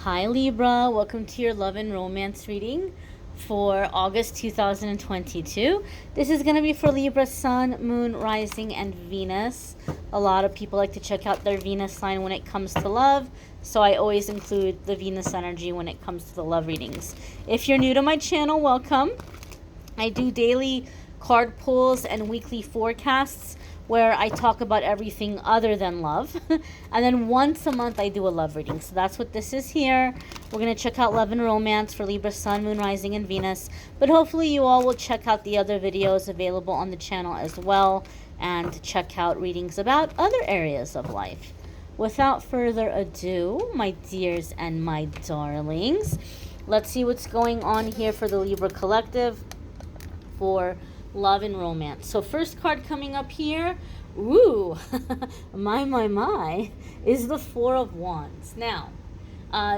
Hi Libra, welcome to your love and romance reading for August 2022. This is going to be for Libra Sun, Moon, Rising, and Venus. A lot of people like to check out their Venus sign when it comes to love, so I always include the Venus energy when it comes to the love readings. If you're new to my channel, welcome. I do daily card pulls and weekly forecasts where I talk about everything other than love. And then once a month I do a love reading. So that's what this is here. We're going to check out love and romance for Libra, Sun, Moon, Rising, and Venus. But hopefully you all will check out the other videos available on the channel as well and check out readings about other areas of life. Without further ado, my dears and my darlings, let's see what's going on here for the Libra Collective for love and romance. So first card coming up here, ooh, my, is the Four of Wands. Now,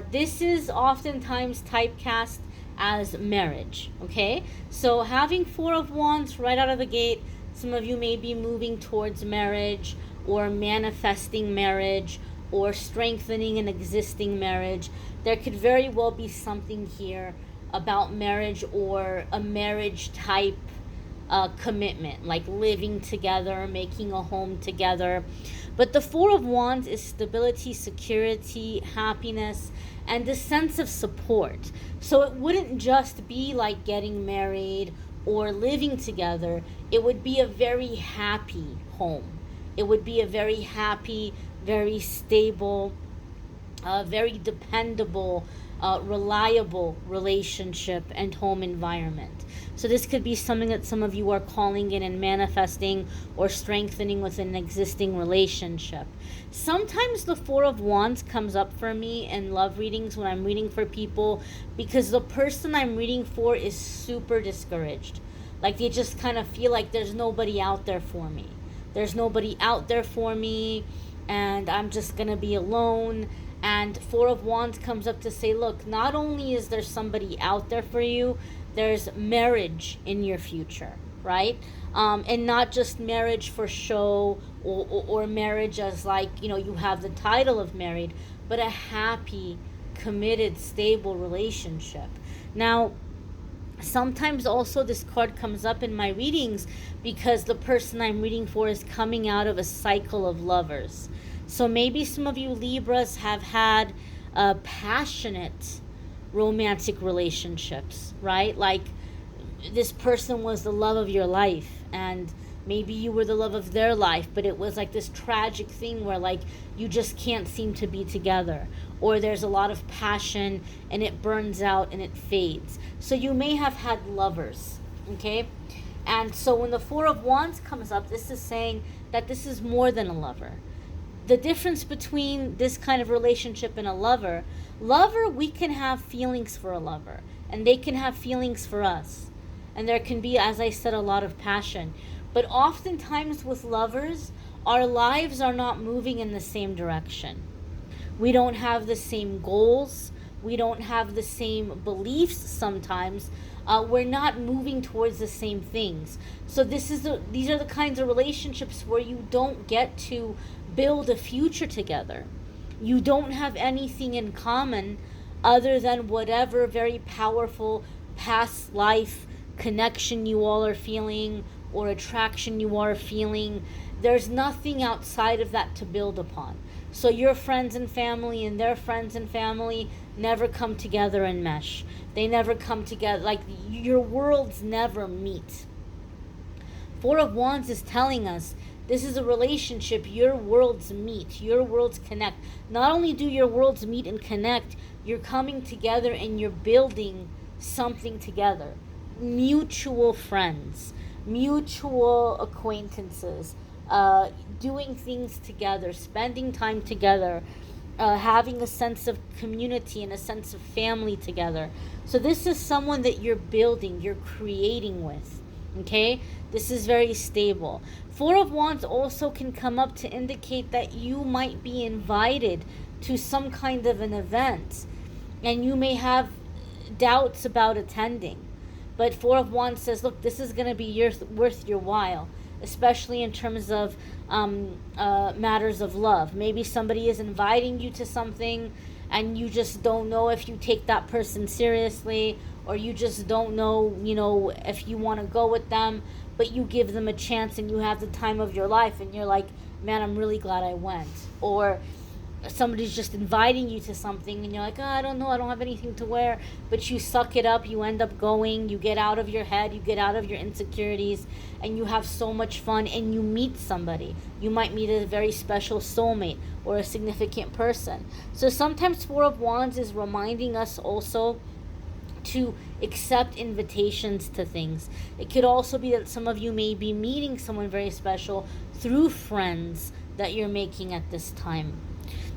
this is oftentimes typecast as marriage, okay? So having Four of Wands right out of the gate, some of you may be moving towards marriage or manifesting marriage or strengthening an existing marriage. There could very well be something here about marriage or a marriage type commitment, like living together, making a home together. But the Four of Wands is stability, security, happiness, and a sense of support. So it wouldn't just be like getting married or living together. It would be a very happy home. It would be a very happy, very stable, very dependable, reliable relationship and home environment. So this could be something that some of you are calling in and manifesting or strengthening with an existing relationship. Sometimes the Four of Wands comes up for me in love readings when I'm reading for people because the person I'm reading for is super discouraged. Like they just kind of feel like there's nobody out there for me. There's nobody out there for me and I'm just going to be alone. And Four of Wands comes up to say, look, not only is there somebody out there for you, there's marriage in your future, right? And not just marriage for show or marriage as like, you know, you have the title of married, but a happy, committed, stable relationship. Now, sometimes also this card comes up in my readings because the person I'm reading for is coming out of a cycle of lovers. So maybe some of you Libras have had passionate romantic relationships, right? Like this person was the love of your life and maybe you were the love of their life, but it was like this tragic thing where like you just can't seem to be together, or there's a lot of passion and it burns out and it fades. So you may have had lovers, okay? And so when the Four of Wands comes up, this is saying that this is more than a lover. The difference between this kind of relationship and a lover, we can have feelings for a lover and they can have feelings for us. And there can be, as I said, a lot of passion. But oftentimes with lovers, our lives are not moving in the same direction. We don't have the same goals. We don't have the same beliefs sometimes. We're not moving towards the same things. So these are the kinds of relationships where you don't get to build a future together. You don't have anything in common other than whatever very powerful past life connection you all are feeling or attraction you are feeling. There's nothing outside of that to build upon. So your friends and family and their friends and family never come together and mesh. They never come together. Like your worlds never meet. Four of Wands is telling us this is a relationship, your worlds meet, your worlds connect. Not only do your worlds meet and connect, you're coming together and you're building something together. Mutual friends, mutual acquaintances, doing things together, spending time together, having a sense of community and a sense of family together. So this is someone that you're building, you're creating with, okay? This is very stable. Four of Wands also can come up to indicate that you might be invited to some kind of an event and you may have doubts about attending. But Four of Wands says, look, this is going to be worth your while, especially in terms of matters of love. Maybe somebody is inviting you to something and you just don't know if you take that person seriously, or you just don't know, if you want to go with them, but you give them a chance and you have the time of your life and you're like, man, I'm really glad I went. Or somebody's just inviting you to something and you're like, oh, I don't know, I don't have anything to wear, but you suck it up, you end up going, you get out of your head, you get out of your insecurities, and you have so much fun, and you meet somebody. You might meet a very special soulmate or a significant person. So sometimes Four of Wands is reminding us also to accept invitations to things. It could also be that some of you may be meeting someone very special through friends that you're making at this time.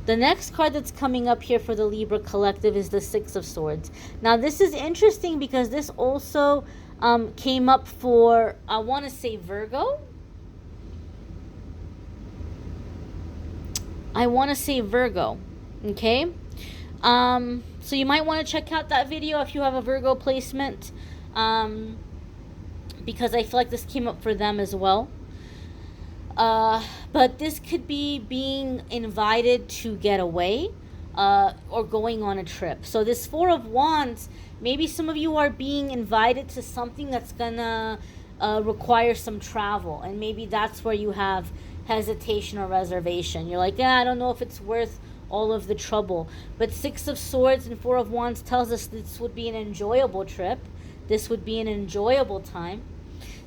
The next card that's coming up here for the Libra collective is the Six of Swords. Now, this is interesting because this also came up for, I want to say Virgo. Okay? So you might want to check out that video if you have a Virgo placement, because I feel like this came up for them as well. But this could be being invited to get away, or going on a trip. So this Four of Wands, maybe some of you are being invited to something that's gonna require some travel, and maybe that's where you have hesitation or reservation. You're like, I don't know if it's worth all of the trouble. But Six of Swords and Four of Wands tells us this would be an enjoyable trip. This would be an enjoyable time.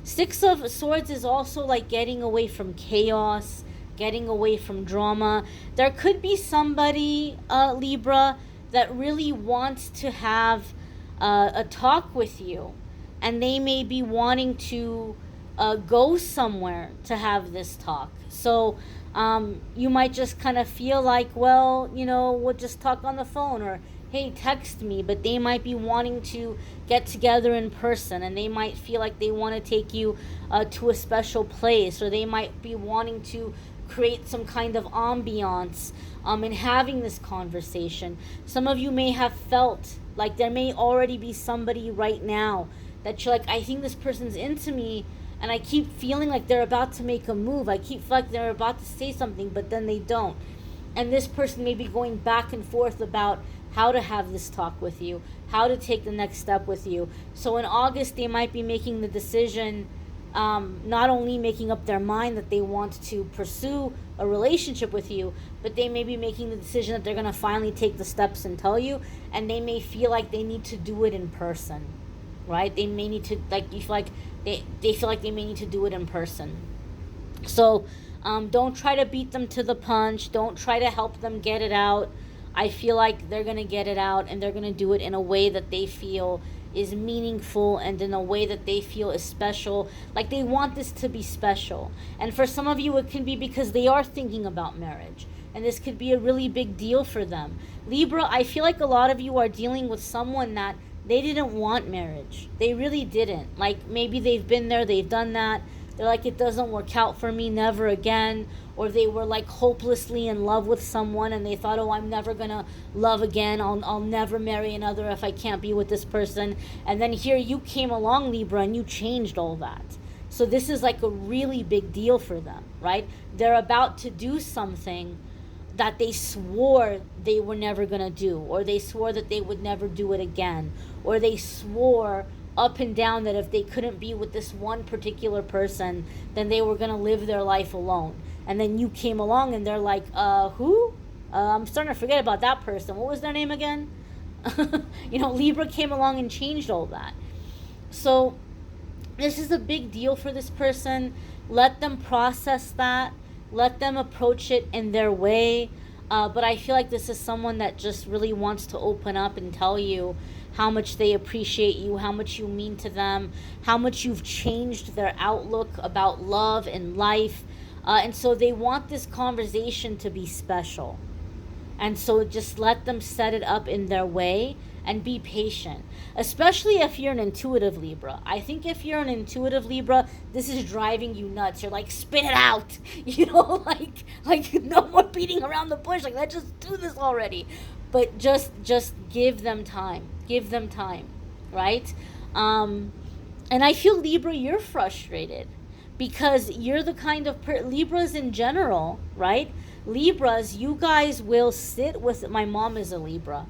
Six of Swords is also like getting away from chaos, getting away from drama. There could be somebody, Libra, that really wants to have a talk with you, and they may be wanting to go somewhere to have this talk. So you might just kind of feel like, well, we'll just talk on the phone, or hey, text me, but they might be wanting to get together in person, and they might feel like they want to take you to a special place, or they might be wanting to create some kind of ambiance in having this conversation. Some of you may have felt like there may already be somebody right now that you're like, I think this person's into me, and I keep feeling like they're about to make a move. I keep feeling like they're about to say something, but then they don't. And this person may be going back and forth about how to have this talk with you, how to take the next step with you. So in August, they might be making the decision, not only making up their mind that they want to pursue a relationship with you, but they may be making the decision that they're going to finally take the steps and tell you, and they may feel like they need to do it in person, right? They may need to, like, you feel like they feel like they may need to do it in person. So don't try to beat them to the punch. Don't try to help them get it out. I feel like they're going to get it out, and they're going to do it in a way that they feel is meaningful, and in a way that they feel is special. Like they want this to be special. And for some of you, it can be because they are thinking about marriage, and this could be a really big deal for them. Libra, I feel like a lot of you are dealing with someone that they didn't want marriage. They really didn't. Like maybe they've been there, they've done that. They're like, it doesn't work out for me, never again. Or they were like hopelessly in love with someone, and they thought, oh, I'm never gonna love again. I'll never marry another if I can't be with this person. And then here you came along, Libra, and you changed all that. So this is like a really big deal for them, right? They're about to do something that they swore they were never gonna do, or they swore that they would never do it again, or they swore up and down that if they couldn't be with this one particular person, then they were going to live their life alone. And then you came along and they're like, who? I'm starting to forget about that person. What was their name again? Libra came along and changed all that. So this is a big deal for this person. Let them process that. Let them approach it in their way. But I feel like this is someone that just really wants to open up and tell you how much they appreciate you, how much you mean to them, how much you've changed their outlook about love and life. And so they want this conversation to be special. And so just let them set it up in their way and be patient. Especially if you're an intuitive Libra. I think if you're an intuitive Libra, this is driving you nuts. You're like, spit it out. Like no more beating around the bush. Like, let's just do this already. But just give them time. Give them time, right? And I feel, Libra, you're frustrated because you're the kind of Libras in general, right? Libras, you guys will sit with, my mom is a Libra.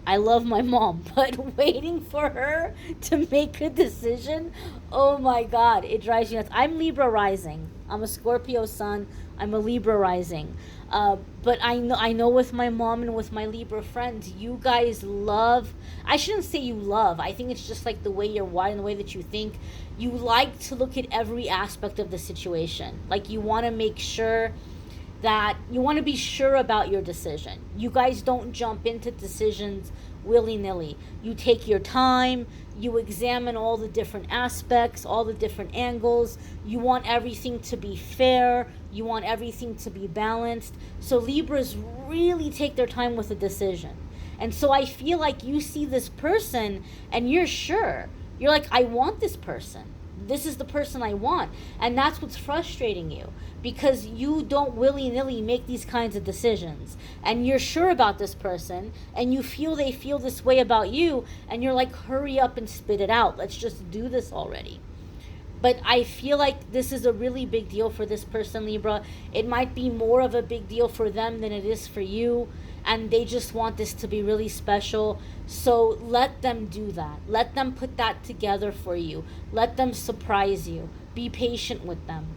I love my mom, but waiting for her to make a decision, oh my God, it drives you nuts. I'm Libra rising. I'm a Scorpio sun. I'm a Libra rising. But I know with my mom and with my Libra friends, you guys love, I shouldn't say you love, I think it's just like the way you're wired and the way that you think. You like to look at every aspect of the situation. Like you want to make sure that you want to be sure about your decision. You guys don't jump into decisions willy-nilly. You take your time, you examine all the different aspects, all the different angles. You want everything to be fair, you want everything to be balanced. So Libras really take their time with a decision. And so I feel like you see this person and you're sure. You're like, I want this person. This is the person I want. And that's what's frustrating you, because you don't willy-nilly make these kinds of decisions. And you're sure about this person, and you feel they feel this way about you, and you're like, hurry up and spit it out. Let's just do this already. But I feel like this is a really big deal for this person, Libra. It might be more of a big deal for them than it is for you, and they just want this to be really special. So let them do that. Let them put that together for you. Let them surprise you. Be patient with them.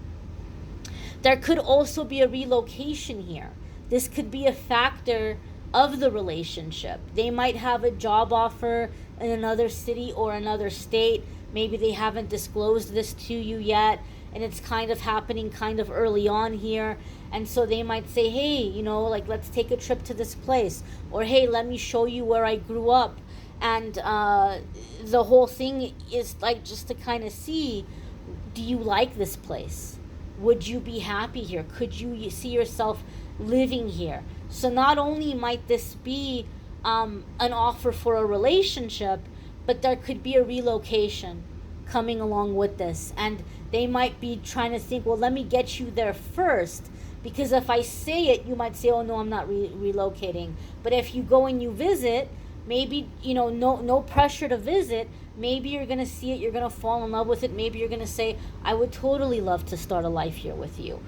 There could also be a relocation here. This could be a factor of the relationship. They might have a job offer in another city or another state. Maybe they haven't disclosed this to you yet, and it's kind of happening kind of early on here. And so they might say, hey, like, let's take a trip to this place. Or, hey, let me show you where I grew up. And the whole thing is like just to kind of see, do you like this place? Would you be happy here? Could you see yourself living here? So not only might this be an offer for a relationship, but there could be a relocation coming along with this. And they might be trying to think, well, let me get you there first. Because if I say it, you might say, oh, no, I'm not relocating. But if you go and you visit, maybe, no pressure to visit. Maybe you're going to see it. You're going to fall in love with it. Maybe you're going to say, I would totally love to start a life here with you.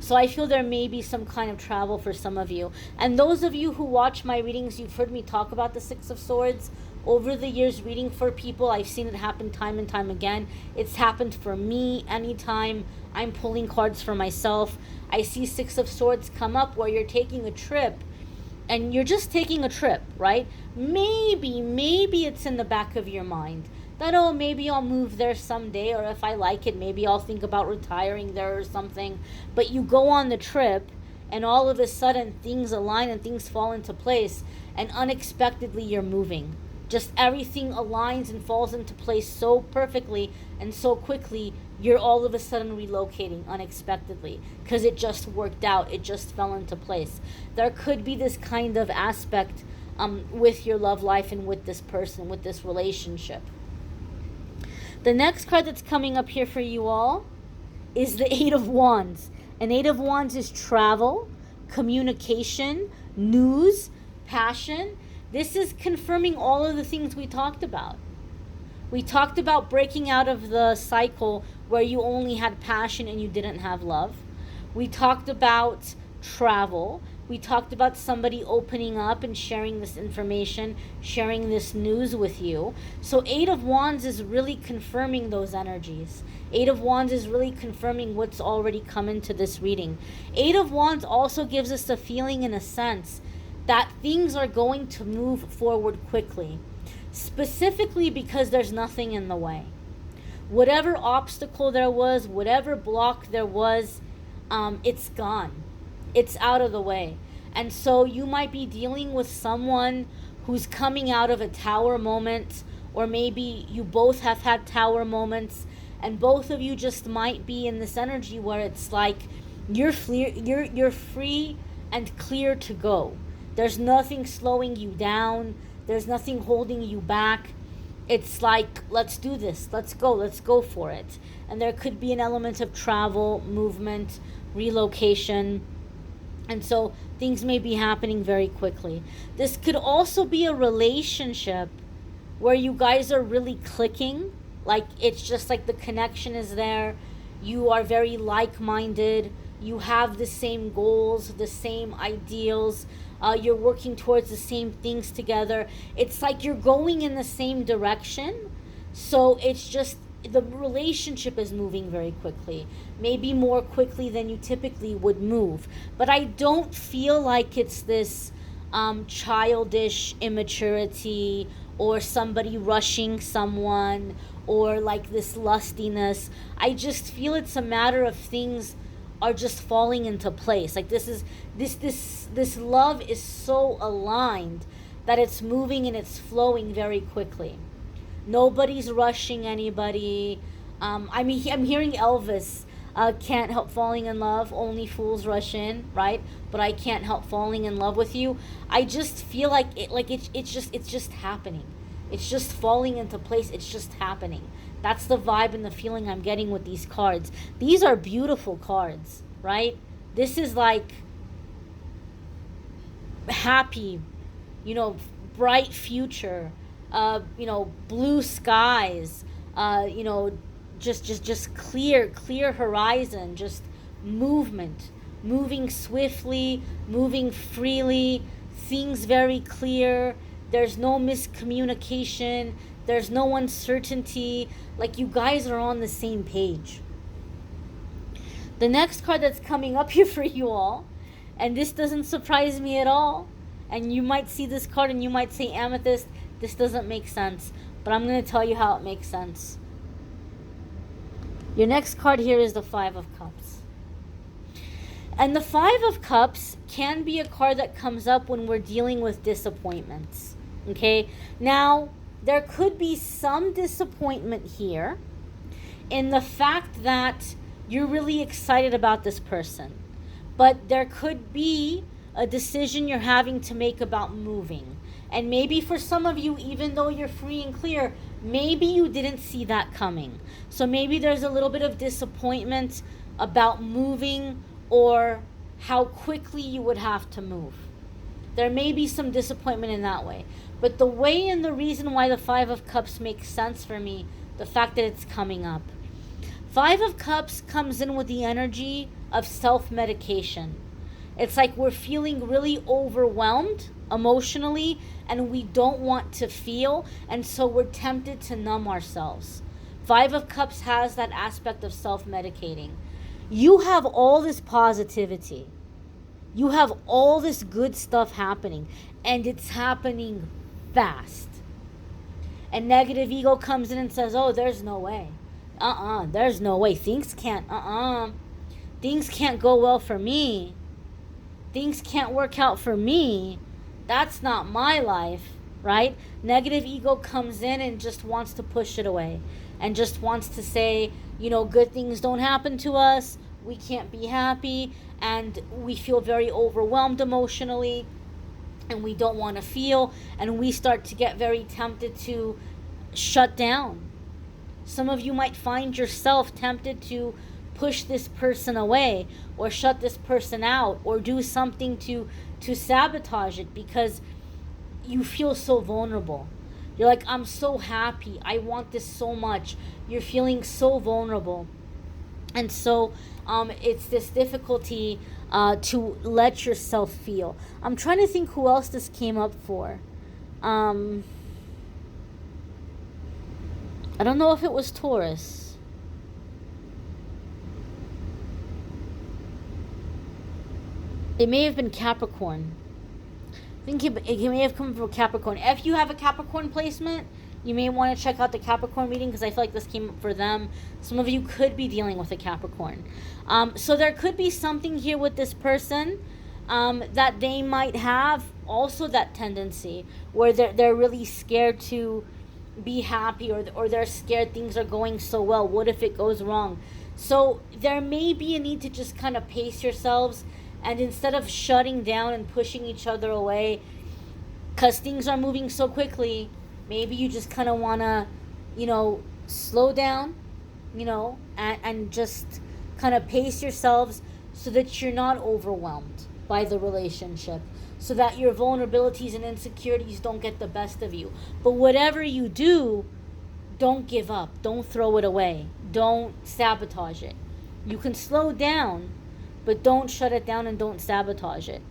So I feel there may be some kind of travel for some of you. And those of you who watch my readings, you've heard me talk about the Six of Swords. Over the years reading for people, I've seen it happen time and time again. It's happened for me anytime I'm pulling cards for myself. I see Six of Swords come up where you're taking a trip, and you're just taking a trip, right? Maybe it's in the back of your mind that, oh, maybe I'll move there someday, or if I like it, maybe I'll think about retiring there or something. But you go on the trip, and all of a sudden things align and things fall into place, and unexpectedly you're moving. Just everything aligns and falls into place so perfectly and so quickly, you're all of a sudden relocating unexpectedly because it just worked out. It just fell into place. There could be this kind of aspect with your love life and with this person, with this relationship. The next card that's coming up here for you all is the Eight of Wands. An Eight of Wands is travel, communication, news, passion. This is confirming all of the things we talked about. We talked about breaking out of the cycle where you only had passion and you didn't have love. We talked about travel. We talked about somebody opening up and sharing this information, sharing this news with you. So Eight of Wands is really confirming those energies. Eight of Wands is really confirming what's already come into this reading. Eight of Wands also gives us a feeling and a sense that things are going to move forward quickly, specifically because there's nothing in the way. Whatever obstacle there was, whatever block there was, it's gone. It's out of the way. And so you might be dealing with someone who's coming out of a tower moment, or maybe you both have had tower moments, and both of you just might be in this energy where it's like you're free and clear to go. There's nothing slowing you down. There's nothing holding you back. It's like, let's do this. Let's go for it. And there could be an element of travel, movement, relocation. And so things may be happening very quickly. This could also be a relationship where you guys are really clicking. Like, it's just like the connection is there. You are very like-minded. You have the same goals, the same ideals. You're working towards the same things together. It's like you're going in the same direction. So it's just the relationship is moving very quickly, maybe more quickly than you typically would move. But I don't feel like it's this childish immaturity or somebody rushing someone or like this lustiness. I just feel it's a matter of things are just falling into place. Like this love is so aligned that it's moving and it's flowing very quickly. Nobody's rushing anybody. I'm hearing Elvis. Can't help falling in love. Only fools rush in, right? But I can't help falling in love with you. I just feel like it's just happening. It's just falling into place. It's just happening. That's the vibe and the feeling I'm getting with these cards. These are beautiful cards, right? This is like happy, bright future. Blue skies, just clear horizon, just moving swiftly, moving freely, things very clear. There's no miscommunication. There's no uncertainty. Like you guys are on the same page. The next card that's coming up here for you all, and this doesn't surprise me at all, and you might see this card and you might say, Amethyst, this doesn't make sense, but I'm going to tell you how it makes sense. Your next card here is the Five of Cups. And the Five of Cups can be a card that comes up when we're dealing with disappointments. Okay? Now, there could be some disappointment here in the fact that you're really excited about this person. But there could be a decision you're having to make about moving. And maybe for some of you, even though you're free and clear, maybe you didn't see that coming. So maybe there's a little bit of disappointment about moving or how quickly you would have to move. There may be some disappointment in that way. But the way and the reason why the Five of Cups makes sense for me, the fact that it's coming up. Five of Cups comes in with the energy of self-medication. It's like we're feeling really overwhelmed emotionally and we don't want to feel, and so we're tempted to numb ourselves. Five of Cups has that aspect of self-medicating. You have all this positivity. You have all this good stuff happening, and it's happening fast. And negative ego comes in and says, oh, there's no way. There's no way. Things can't go well for me. Things can't work out for me. That's not my life, right? Negative ego comes in and just wants to push it away and just wants to say, good things don't happen to us. We can't be happy, and we feel very overwhelmed emotionally, and we don't want to feel, and we start to get very tempted to shut down. Some of you might find yourself tempted to push this person away or shut this person out or do something to sabotage it because you feel so vulnerable. You're like, I'm so happy. I want this so much. You're feeling so vulnerable. And so it's this difficulty to let yourself feel. I'm trying to think who else this came up for. I don't know if it was Taurus. It may have been Capricorn. I think it may have come from Capricorn. If you have a Capricorn placement, you may want to check out the Capricorn reading because I feel like this came up for them. Some of you could be dealing with a Capricorn. So there could be something here with this person that they might have also that tendency where they're really scared to be happy or they're scared things are going so well. What if it goes wrong? So there may be a need to just kind of pace yourselves, and instead of shutting down and pushing each other away because things are moving so quickly, maybe you just kind of want to, slow down, and just kind of pace yourselves so that you're not overwhelmed by the relationship, so that your vulnerabilities and insecurities don't get the best of you. But whatever you do, don't give up. Don't throw it away. Don't sabotage it. You can slow down, but don't shut it down and don't sabotage it.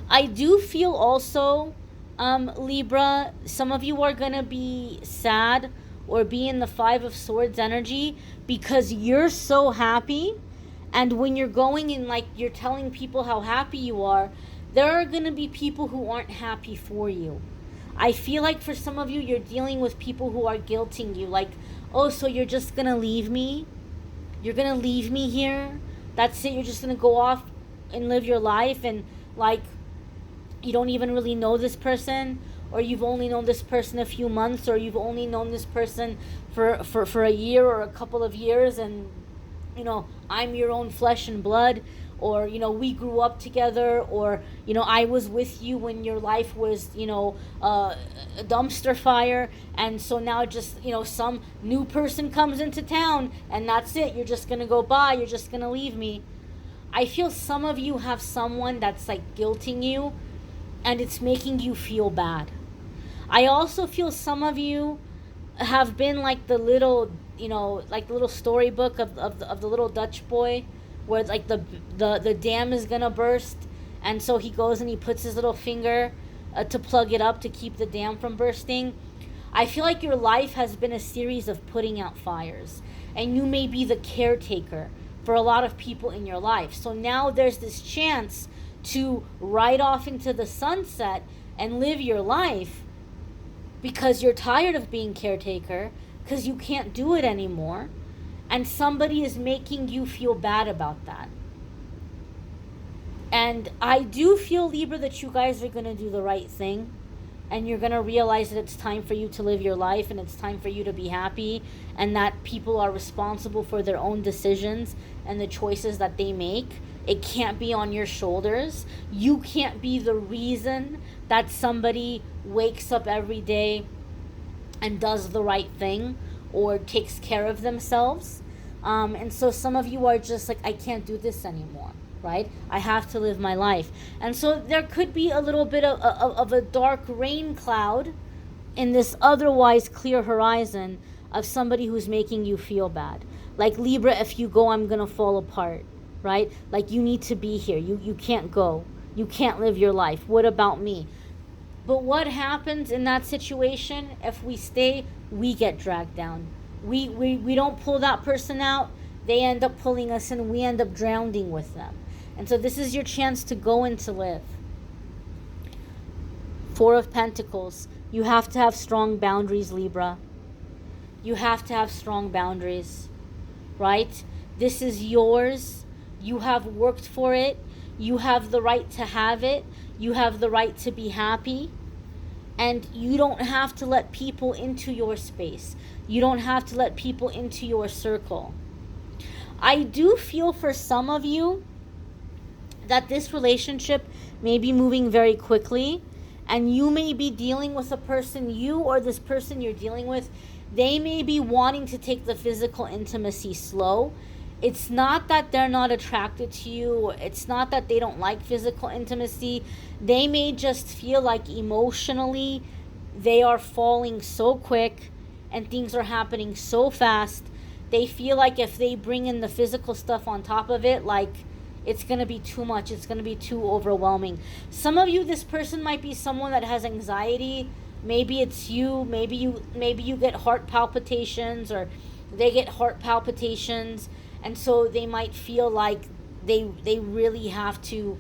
I do feel also, Libra, some of you are going to be sad or be in the Five of Swords energy because you're so happy. And when you're going and like you're telling people how happy you are, there are going to be people who aren't happy for you. I feel like for some of you, you're dealing with people who are guilting you. Like, oh, so you're just going to leave me? You're going to leave me here? That's it? You're just going to go off and live your life and like you don't even really know this person, or you've only known this person a few months, or you've only known this person for a year or a couple of years, and I'm your own flesh and blood, or we grew up together, or I was with you when your life was a dumpster fire, and so now just some new person comes into town and that's it, you're just gonna go by, you're just gonna leave me. I feel some of you have someone that's like guilting you and it's making you feel bad. I also feel some of you have been like the little, like the little storybook of the little Dutch boy, where it's like the dam is gonna burst, and so he goes and he puts his little finger to plug it up to keep the dam from bursting. I feel like your life has been a series of putting out fires, and you may be the caretaker for a lot of people in your life. So now there's this chance to ride off into the sunset and live your life because you're tired of being caretaker, because you can't do it anymore, and somebody is making you feel bad about that. And I do feel, Libra, that you guys are going to do the right thing, and you're going to realize that it's time for you to live your life, and it's time for you to be happy, and that people are responsible for their own decisions and the choices that they make. It can't be on your shoulders. You can't be the reason that somebody wakes up every day and does the right thing or takes care of themselves. And so some of you are just like, I can't do this anymore, right? I have to live my life. And so there could be a little bit of a dark rain cloud in this otherwise clear horizon of somebody who's making you feel bad. Like, Libra, if you go, I'm going to fall apart, right? Like, you need to be here. You can't go. You can't live your life. What about me? But what happens in that situation? If we stay, we get dragged down. We don't pull that person out. They end up pulling us in. We end up drowning with them. And so this is your chance to go and to live. Four of Pentacles. You have to have strong boundaries, Libra. You have to have strong boundaries, right? This is yours. You have worked for it. You have the right to have it. You have the right to be happy. And you don't have to let people into your space. You don't have to let people into your circle. I do feel for some of you that this relationship may be moving very quickly, and you may be dealing with a person, you or this person you're dealing with, they may be wanting to take the physical intimacy slow. It's not that they're not attracted to you. It's not that they don't like physical intimacy. They may just feel like emotionally they are falling so quick and things are happening so fast. They feel like if they bring in the physical stuff on top of it, like it's going to be too much. It's going to be too overwhelming. Some of you, this person might be someone that has anxiety. Maybe it's you. Maybe you get heart palpitations, or they get heart palpitations. And so they might feel like they really have to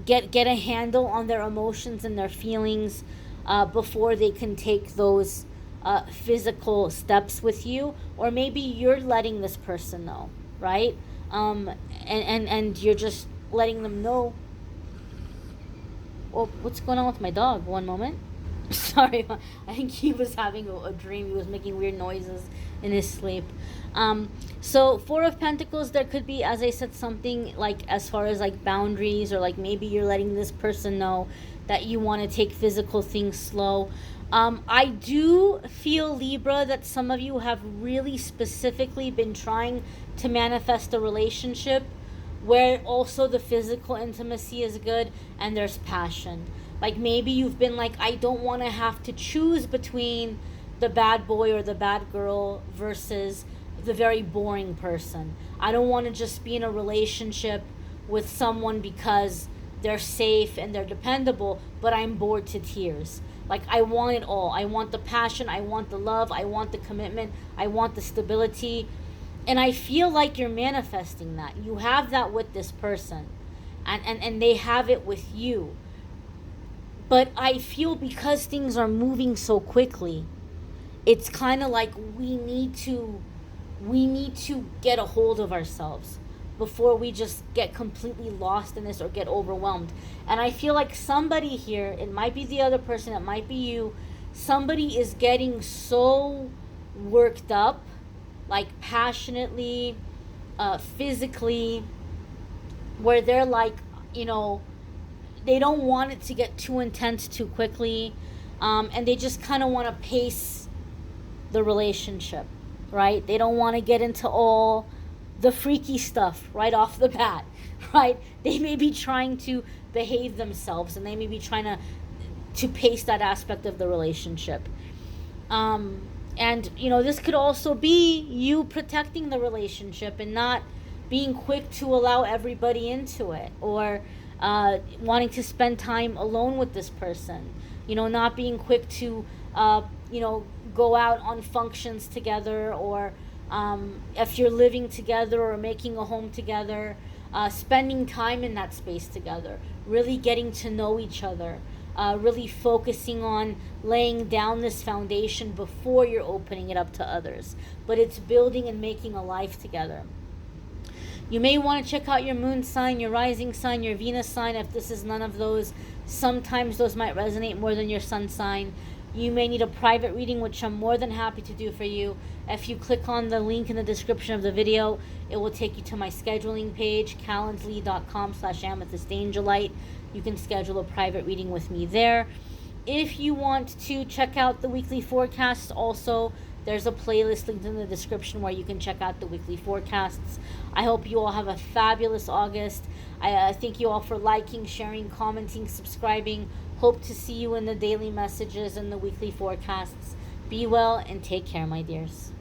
get a handle on their emotions and their feelings before they can take those physical steps with you. Or maybe you're letting this person know, right? And you're just letting them know. Oh, what's going on with my dog? One moment. Sorry, I think he was having a dream. He was making weird noises in his sleep. So Four of Pentacles, there could be, as I said, something like as far as like boundaries, or like maybe you're letting this person know that you want to take physical things slow. I do feel, Libra, that some of you have really specifically been trying to manifest a relationship where also the physical intimacy is good and there's passion. Like maybe you've been like, I don't want to have to choose between the bad boy or the bad girl versus the very boring person. I don't want to just be in a relationship with someone because they're safe and they're dependable, but I'm bored to tears. Like, I want it all. I want the passion, I want the love, I want the commitment, I want the stability. And I feel like you're manifesting that. You have that with this person. And they have it with you. But I feel because things are moving so quickly, it's kind of like we need to get a hold of ourselves before we just get completely lost in this or get overwhelmed. And I feel like somebody here, it might be the other person, it might be you, somebody is getting so worked up, like passionately, physically, where they're like, they don't want it to get too intense too quickly, and they just kind of want to pace the relationship, right? They don't want to get into all the freaky stuff right off the bat, right? They may be trying to behave themselves, and they may be trying to pace that aspect of the relationship. And this could also be you protecting the relationship and not being quick to allow everybody into it, or wanting to spend time alone with this person, not being quick to go out on functions together, or if you're living together or making a home together, spending time in that space together, really getting to know each other, really focusing on laying down this foundation before you're opening it up to others. But it's building and making a life together. You may want to check out your moon sign, your rising sign, your Venus sign. If this is none of those, sometimes those might resonate more than your sun sign. You may need a private reading, which I'm more than happy to do for you. If you click on the link in the description of the video, it will take you to my scheduling page, calendly.com/amethystangelite. You can schedule a private reading with me there. If you want to check out the weekly forecasts, also, there's a playlist linked in the description where you can check out the weekly forecasts. I hope you all have a fabulous August. I thank you all for liking, sharing, commenting, subscribing. Hope to see you in the daily messages and the weekly forecasts. Be well and take care, my dears.